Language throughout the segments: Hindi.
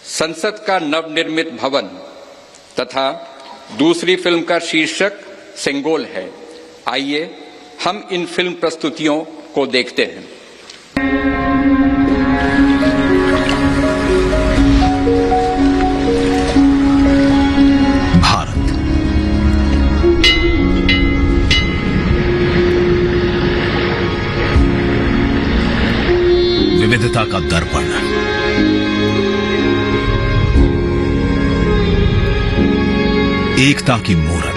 संसद का नवनिर्मित भवन तथा दूसरी फिल्म का शीर्षक सेंगोल है। आइए हम इन फिल्म प्रस्तुतियों को देखते हैं। भारत विविधता का दर्पण, एकता की मूरत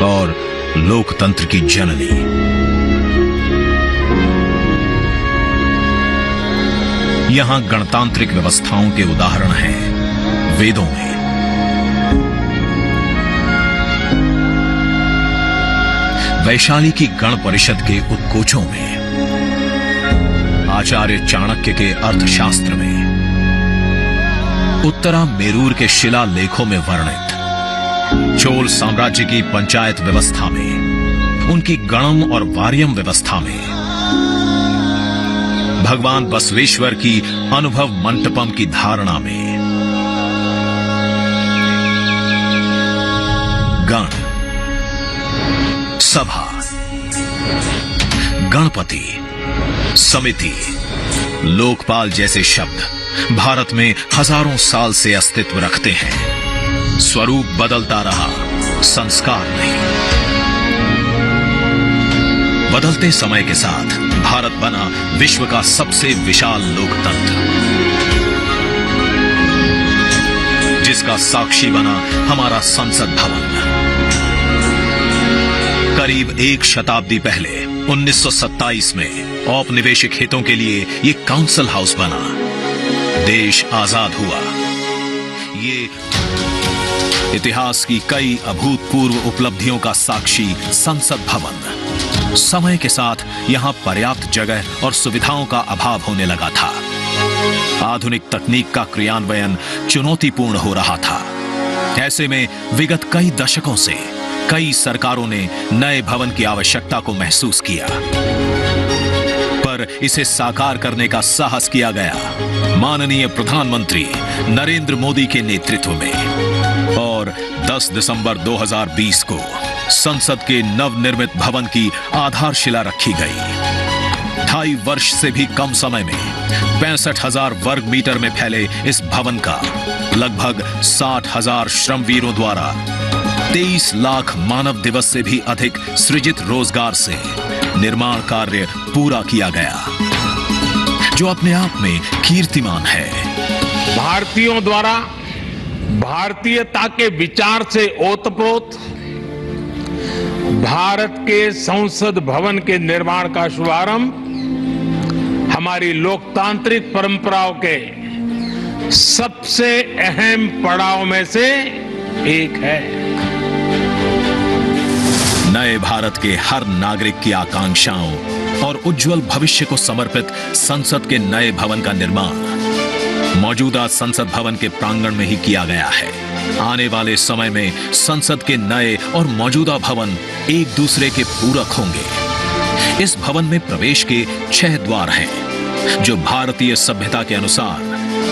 और लोकतंत्र की जननी। यहां गणतांत्रिक व्यवस्थाओं के उदाहरण हैं वेदों में। वैशाली की गण परिषद के उत्कोचों में, आचार्य चाणक्य के अर्थशास्त्र में, उत्तरा मेरूर के शिलालेखों में वर्णित चोल साम्राज्य की पंचायत व्यवस्था में, उनकी गणम और वार्यम व्यवस्था में, भगवान बसवेश्वर की अनुभव मंटपम की धारणा में। गण, सभा, गणपति, समिति, लोकपाल जैसे शब्द भारत में हजारों साल से अस्तित्व रखते हैं। स्वरूप बदलता रहा, संस्कार नहीं। बदलते समय के साथ भारत बना विश्व का सबसे विशाल लोकतंत्र, जिसका साक्षी बना हमारा संसद भवन। करीब एक शताब्दी पहले 1927 में औपनिवेशिक हितों के लिए ये काउंसिल हाउस बना। देश आजाद हुआ। ये इतिहास की कई अभूतपूर्व उपलब्धियों का साक्षी संसद भवन। समय के साथ यहां पर्याप्त जगह और सुविधाओं का अभाव होने लगा था। आधुनिक तकनीक का क्रियान्वयन चुनौतीपूर्ण हो रहा था। ऐसे में विगत कई दशकों से कई सरकारों ने नए भवन की आवश्यकता को महसूस किया, पर इसे साकार करने का साहस किया गया माननीय प्रधानमंत्री नरेंद्र मोदी के नेतृत्व में। और 10 दिसंबर 2020 को संसद के नवनिर्मित भवन की आधारशिला रखी गई। 2.5 वर्ष से भी कम समय में 65,000 वर्ग मीटर में फैले इस भवन का लगभग 60,000 श्रमवीरों द्वारा 23 लाख मानव दिवस से भी अधिक सृजित रोजगार से निर्माण कार्य पूरा किया गया, जो अपने आप में कीर्तिमान है। भारतीयों द्वारा भारतीयता के विचार से ओतप्रोत भारत के संसद भवन के निर्माण का शुभारंभ हमारी लोकतांत्रिक परंपराओं के सबसे अहम पड़ाव में से एक है। नए भारत के हर नागरिक की आकांक्षाओं और उज्जवल भविष्य को समर्पित संसद के नए भवन का निर्माण मौजूदा संसद भवन के प्रांगण में ही किया गया है। आने वाले समय में संसद के नए और मौजूदा भवन एक दूसरे के पूरक होंगे। इस भवन में प्रवेश के 6 द्वार हैं, जो भारतीय सभ्यता के अनुसार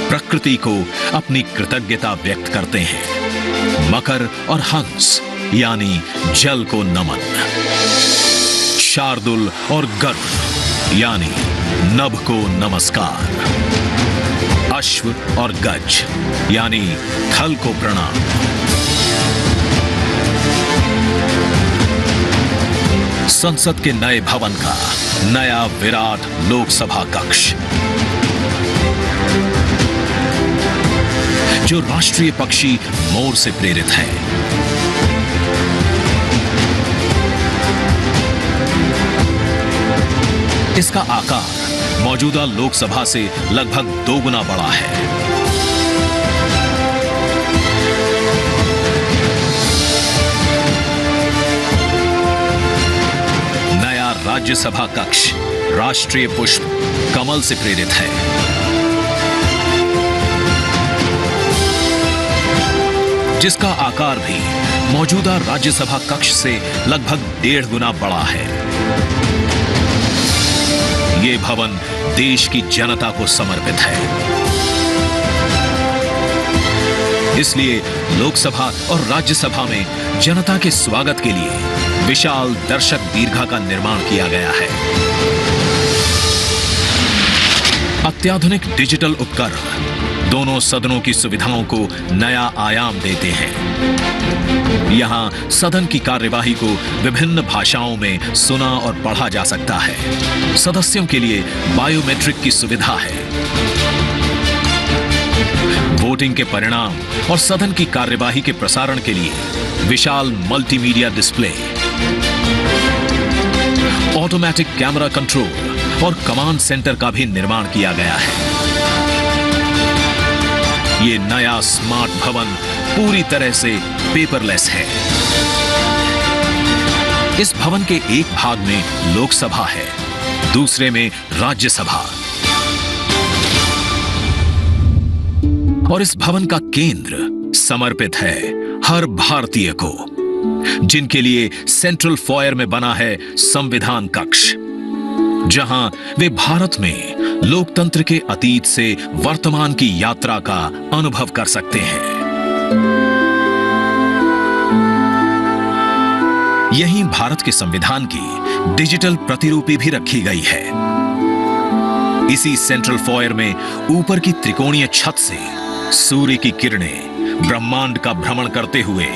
प्रकृति को अपनी कृतज्ञता व्यक्त करते हैं। मकर और हंस यानी जल को नमन, शार्दुल और गरुड़ यानी नभ को नमस्कार, अश्व और गज यानी थल को प्रणाम। संसद के नए भवन का नया विराट लोकसभा कक्ष, जो राष्ट्रीय पक्षी मोर से प्रेरित है। इसका आकार मौजूदा लोकसभा से लगभग 2 गुना बड़ा है। नया राज्यसभा कक्ष राष्ट्रीय पुष्प कमल से प्रेरित है। जिसका आकार भी मौजूदा राज्यसभा कक्ष से लगभग 1.5 गुना बड़ा है। ये भवन देश की जनता को समर्पित है। इसलिए लोकसभा और राज्यसभा में जनता के स्वागत के लिए विशाल दर्शक दीर्घा का निर्माण किया गया है। अत्याधुनिक डिजिटल उपकरण दोनों सदनों की सुविधाओं को नया आयाम देते हैं। यहां सदन की कार्यवाही को विभिन्न भाषाओं में सुना और पढ़ा जा सकता है। सदस्यों के लिए बायोमेट्रिक की सुविधा है। वोटिंग के परिणाम और सदन की कार्यवाही के प्रसारण के लिए विशाल multimedia display, automatic camera control और कमांड सेंटर का भी निर्माण किया गया है। ये नया स्मार्ट भवन पूरी तरह से पेपरलेस है। इस भवन के एक भाग में लोकसभा है, दूसरे में राज्यसभा। और इस भवन का केंद्र समर्पित है हर भारतीय को, जिनके लिए सेंट्रल फॉयर में बना है संविधान कक्ष, जहां वे भारत में लोकतंत्र के अतीत से वर्तमान की यात्रा का अनुभव कर सकते हैं। यहीं भारत के संविधान की डिजिटल प्रतिरूपी भी रखी गई है। इसी सेंट्रल फॉयर में ऊपर की त्रिकोणीय छत से सूर्य की किरणें ब्रह्मांड का भ्रमण करते हुए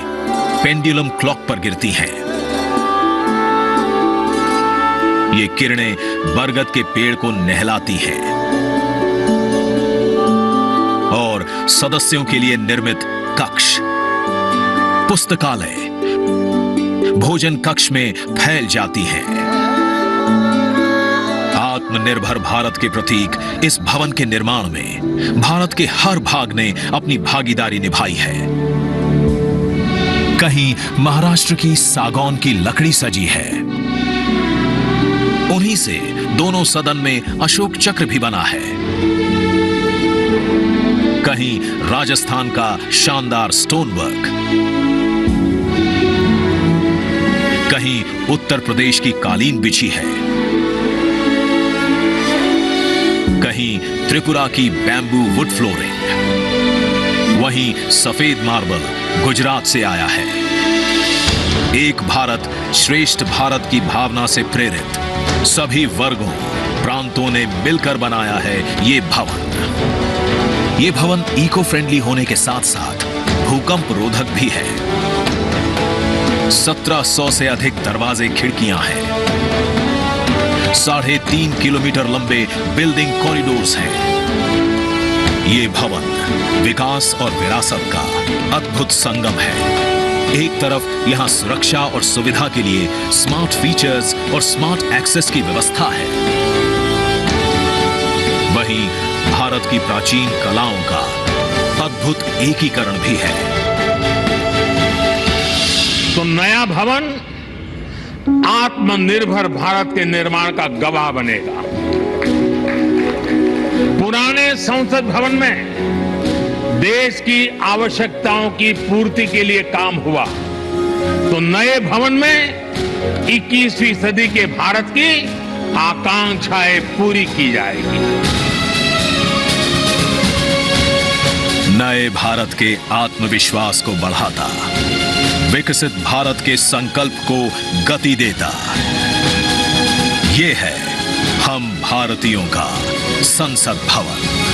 पेंडुलम क्लॉक पर गिरती हैं। ये किरणें बरगद के पेड़ को नहलाती हैं और सदस्यों के लिए निर्मित कक्ष, पुस्तकालय, भोजन कक्ष में फैल जाती हैं। आत्मनिर्भर भारत के प्रतीक इस भवन के निर्माण में भारत के हर भाग ने अपनी भागीदारी निभाई है। कहीं महाराष्ट्र की सागौन की लकड़ी सजी है, उन्हीं से दोनों सदन में अशोक चक्र भी बना है। कहीं राजस्थान का शानदार स्टोन वर्क, कहीं उत्तर प्रदेश की कालीन बिछी है, कहीं त्रिपुरा की बैम्बू वुड फ्लोरिंग, वहीं सफेद मार्बल गुजरात से आया है। एक भारत श्रेष्ठ भारत की भावना से प्रेरित सभी वर्गों, प्रांतों ने मिलकर बनाया है ये भवन। ये भवन इको फ्रेंडली होने के साथ साथ भूकंप रोधक भी है। 1700 से अधिक दरवाजे, खिड़कियां हैं। 3.5 किलोमीटर लंबे बिल्डिंग कॉरिडोर्स हैं। ये भवन विकास और विरासत का अद्भुत संगम है। एक तरफ यहां सुरक्षा और सुविधा के लिए स्मार्ट फीचर्स और स्मार्ट एक्सेस की व्यवस्था है, वहीं भारत की प्राचीन कलाओं का अद्भुत एकीकरण भी है। तो नया भवन आत्मनिर्भर भारत के निर्माण का गवाह बनेगा। पुराने संसद भवन में देश की आवश्यकताओं की पूर्ति के लिए काम हुआ, तो नए भवन में 21वीं सदी के भारत की आकांक्षाएं पूरी की जाएगी। नए भारत के आत्मविश्वास को बढ़ाता, विकसित भारत के संकल्प को गति देता, ये है हम भारतीयों का संसद भवन।